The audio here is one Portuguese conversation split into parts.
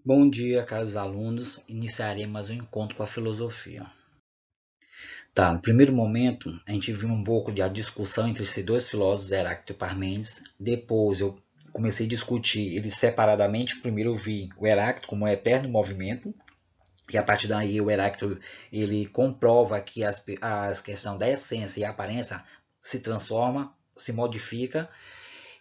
Bom dia, caros alunos. Iniciaremos um encontro com a filosofia. Tá, no primeiro momento, a gente viu um pouco de a discussão entre esses dois filósofos, Heráclito e Parmênides. Depois eu comecei a discutir eles separadamente. Primeiro eu vi o Heráclito como um eterno movimento, e a partir daí o Heráclito ele comprova que as questão da essência e aparência se transforma, se modifica.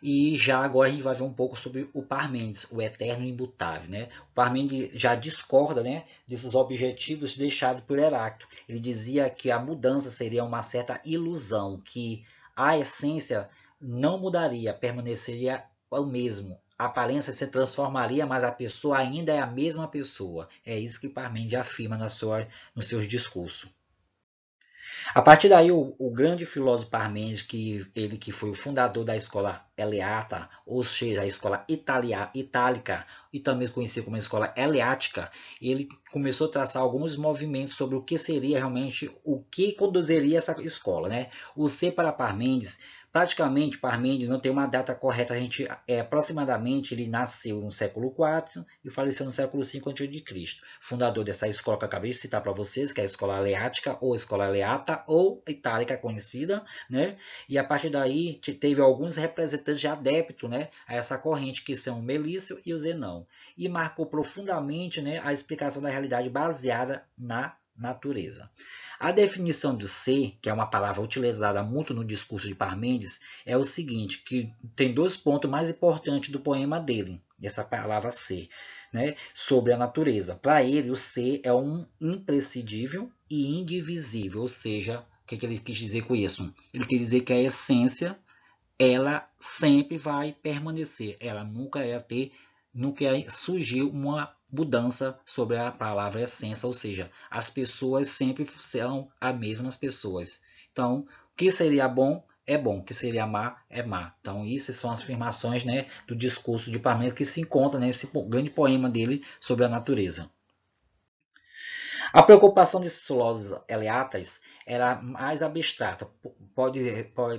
E já agora a gente vai ver um pouco sobre o Parmênides, o eterno imutável. Né? O Parmênides já discorda, né, desses objetivos deixados por Heráclito. Ele dizia que a mudança seria uma certa ilusão, que a essência não mudaria, permaneceria o mesmo. A aparência se transformaria, mas a pessoa ainda é a mesma pessoa. É isso que Parmênides afirma nos seus discursos. A partir daí, o grande filósofo Parmênides, que foi o fundador da escola Eleata, ou seja, a escola itálica, e também conhecida como a escola eleática, ele começou a traçar alguns movimentos sobre o que seria realmente, o que conduziria essa escola. Né? O ser para Parmênides, praticamente Parmênides não tem uma data correta, aproximadamente ele nasceu no século IV e faleceu no século V a.C. Fundador dessa escola que eu acabei de citar para vocês, que é a escola eleática ou escola eleata ou itálica conhecida, né? E a partir daí teve alguns representantes de adepto, né, a essa corrente, que são o Melício e o Zenão, e marcou profundamente, né, a explicação da realidade baseada na natureza. A definição do ser, que é uma palavra utilizada muito no discurso de Parmênides, é o seguinte, que tem dois pontos mais importantes do poema dele, essa palavra ser, né, sobre a natureza. Para ele, o ser é um imprescindível e indivisível, ou seja, o que ele quis dizer com isso? Ele quis dizer que a essência, ela sempre vai permanecer, ela nunca surgiu uma mudança sobre a palavra essência, ou seja, as pessoas sempre são as mesmas pessoas. Então, o que seria bom é bom, o que seria má é má. Então, essas são as afirmações, né, do discurso de Parmênides que se encontra nesse grande poema dele sobre a natureza. A preocupação desses filósofos eleatas era mais abstrata.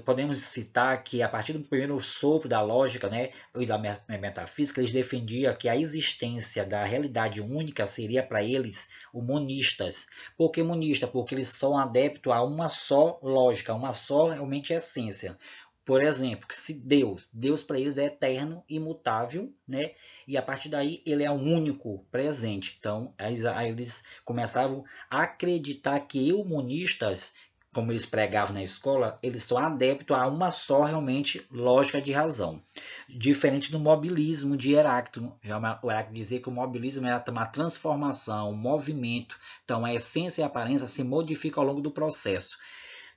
Podemos citar que, a partir do primeiro sopro da lógica, né, e da metafísica, eles defendiam que a existência da realidade única seria para eles o monistas. Por que monista? Porque eles são adeptos a uma só lógica, uma só realmente essência. Por exemplo, se Deus para eles é eterno, imutável, né? E a partir daí ele é o único presente. Então, aí eles começavam a acreditar que humanistas, como eles pregavam na escola, eles são adeptos a uma só realmente lógica de razão. Diferente do mobilismo de Heráclito. Já o Heráclito dizia que o mobilismo era uma transformação, um movimento. Então, a essência e a aparência se modificam ao longo do processo.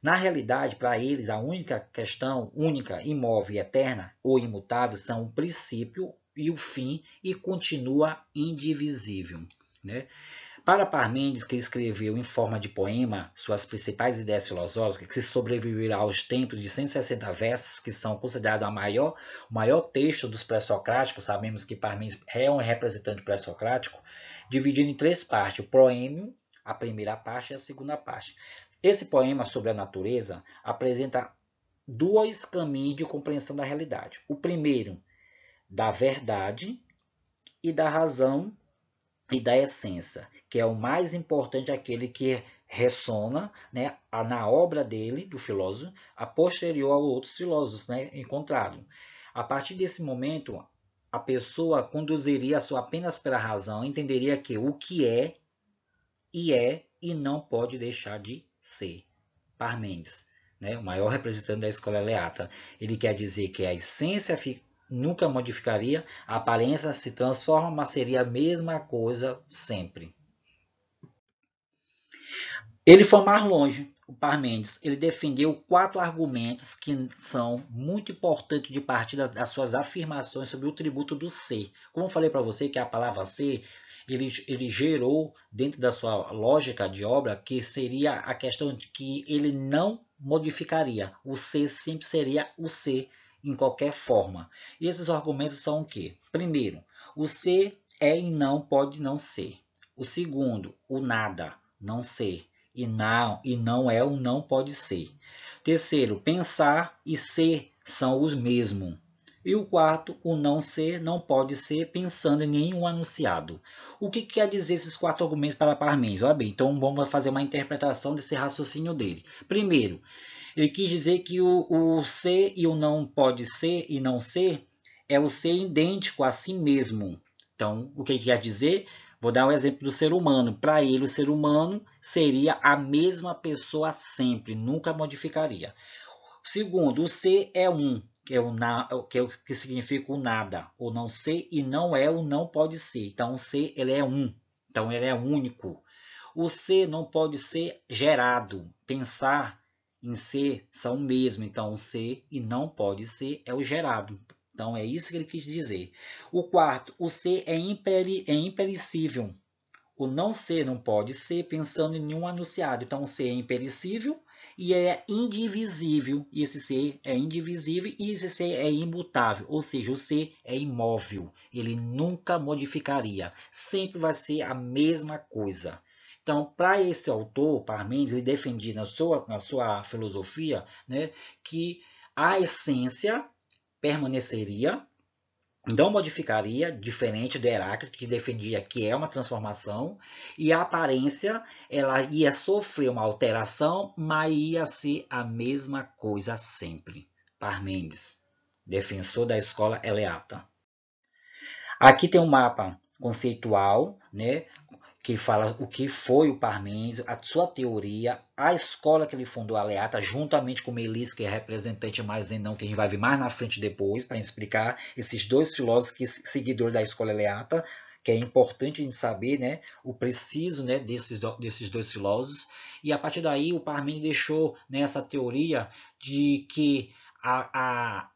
Na realidade, para eles, a única questão, única, imóvel e eterna ou imutável, são o princípio e o fim, e continua indivisível. Né? Para Parmênides, que escreveu em forma de poema suas principais ideias filosóficas, que sobreviveram aos tempos de 160 versos, que são considerados o maior texto dos pré-socráticos, sabemos que Parmênides é um representante pré-socrático, dividido em três partes: o proêmio, a primeira parte e a segunda parte. Esse poema sobre a natureza apresenta dois caminhos de compreensão da realidade. O primeiro, da verdade e da razão e da essência, que é o mais importante, aquele que ressona, né, na obra dele, do filósofo, a posterior a outros filósofos, né, encontrados. A partir desse momento, a pessoa conduziria a sua apenas pela razão, entenderia que o que é e não pode deixar de ser. Parmênides, né, o maior representante da escola eleata, ele quer dizer que a essência nunca modificaria, a aparência se transforma, mas seria a mesma coisa sempre. Ele foi mais longe, o Parmênides. Ele defendeu 4 argumentos que são muito importantes de partida das suas afirmações sobre o tributo do ser. Como eu falei para você que a palavra ser, ele gerou dentro da sua lógica de obra, que seria a questão de que ele não modificaria. O ser sempre seria o ser em qualquer forma. E esses argumentos são o quê? Primeiro, o ser é e não pode não ser. O segundo, o nada, não ser. E não é ou não pode ser. Terceiro, pensar e ser são os mesmos. E o quarto, o não ser não pode ser pensando em nenhum anunciado. O que quer dizer esses 4 argumentos para Parmênides? Olha bem, então vamos fazer uma interpretação desse raciocínio dele. Primeiro, ele quis dizer que o ser e o não pode ser e não ser é o ser idêntico a si mesmo. Então, o que ele quer dizer? Vou dar um exemplo do ser humano. Para ele, o ser humano seria a mesma pessoa sempre, nunca modificaria. Segundo, o ser é um, que significa o nada. O não ser e não é o não pode ser. Então, o ser ele é um. Então, ele é único. O ser não pode ser gerado. Pensar em ser são o mesmo. Então, o ser e não pode ser é o gerado. Então, é isso que ele quis dizer. O quarto, o ser é imperecível. O não ser não pode ser pensando em nenhum anunciado. Então, o ser é imperecível e é indivisível. E esse ser é indivisível e esse ser é imutável. Ou seja, o ser é imóvel. Ele nunca modificaria. Sempre vai ser a mesma coisa. Então, para esse autor, Parmênides, ele defendia na sua filosofia, né, que a essência permaneceria, não modificaria, diferente do Heráclito, que defendia que é uma transformação, e a aparência ela ia sofrer uma alteração, mas ia ser a mesma coisa sempre. Parmênides, defensor da escola eleata. Aqui tem um mapa conceitual, né, que fala o que foi o Parmênides, a sua teoria, a escola que ele fundou, a Aleata, juntamente com Melis, que é representante mais não, que a gente vai ver mais na frente depois, para explicar esses dois filósofos seguidores da escola Aleata, que é importante a gente saber, né, o preciso, né, desses dois filósofos. E a partir daí o Parmênides deixou, né, essa teoria de que a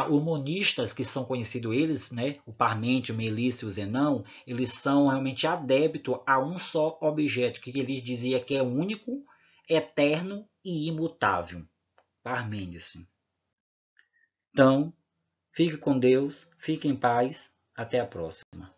humanistas que são conhecidos eles, né, o Parmênides, o Melício e o Zenão, eles são realmente adeptos a um só objeto, que ele dizia que é único, eterno e imutável. Parmênides. Então, fique com Deus, fique em paz, até a próxima.